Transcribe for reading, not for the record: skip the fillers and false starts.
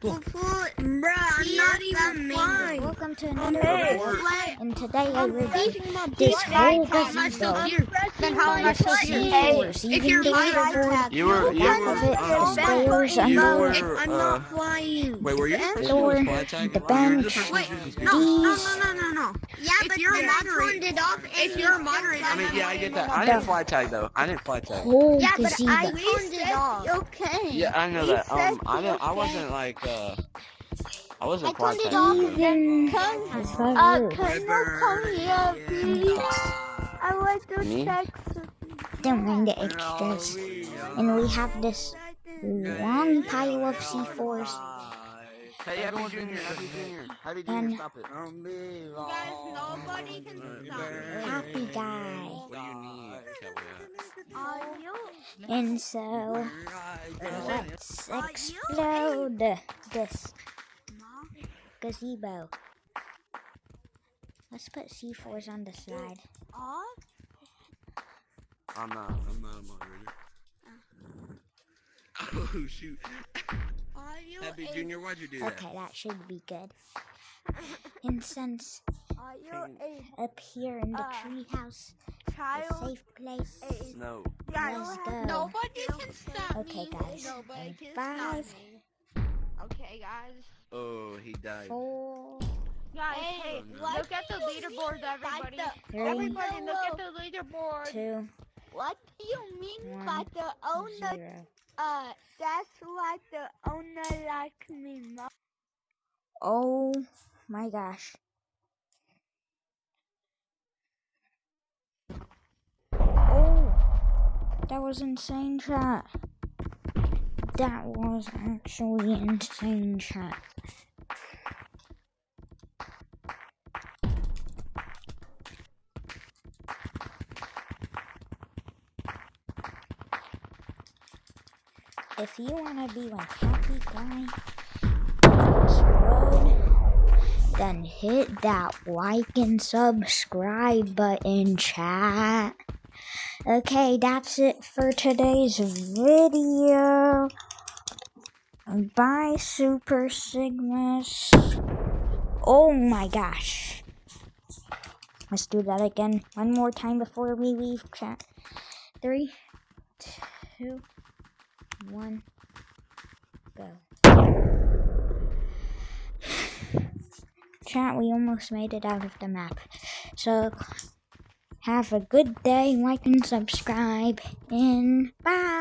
Bruh, I'm not even flying. Welcome to another video, and today I reviewed this whole gazebo. Then how am I With supposed to C4s, even the leaderboard, the back of it, the stairs, I'm not flying. Wait, were you the door, the bench, No. Yeah, but you're a then I moderator- turned it off. If you're a moderator, I mean, yeah, I get that. I didn't fly tag though. I didn't fly tag. whole Yeah, but gazebo. I turned it off. Okay. Yeah, I know that. I wasn't like I wasn't fly turned it tag. off. Even if I would. Can you come here, please? I want to Me? check. Don't mind the extras. And we have this long pile of C4s. Hey, Happy Junior, Happy And- Junior, stop it. Guys, nobody can stop. Happy guy. What do you need? Are you? And so, let's explode this gazebo. Let's put C4s on the side. I'm not a moderator. Oh shoot. Are you? Happy Junior, why'd you do that? Okay, that should be good. And since Are you up here in the treehouse, a a child? safe place, No. let's go. Nobody can stop Okay, me. guys. Nobody And can 5, stop me. Okay, guys. Oh, he died. 4, Guys, Hey, hey, what look at the do you leaderboard, mean by everybody. the- 3, Everybody, look at the leaderboard. 2, What do you mean by 1, the owner? 0. That's why the owner like me more. Oh my gosh. Oh, that was insane, chat. That was actually insane, chat. If you want to be like Happy Guy Explode, then hit that like and subscribe button, chat. Okay, that's it for today's video. Bye, Super Sigmas. Oh my gosh. Let's do that again one more time before we leave, chat. 3, 2, 1, go. Chat, we almost made it out of the map. So, have a good day, like and subscribe, and bye!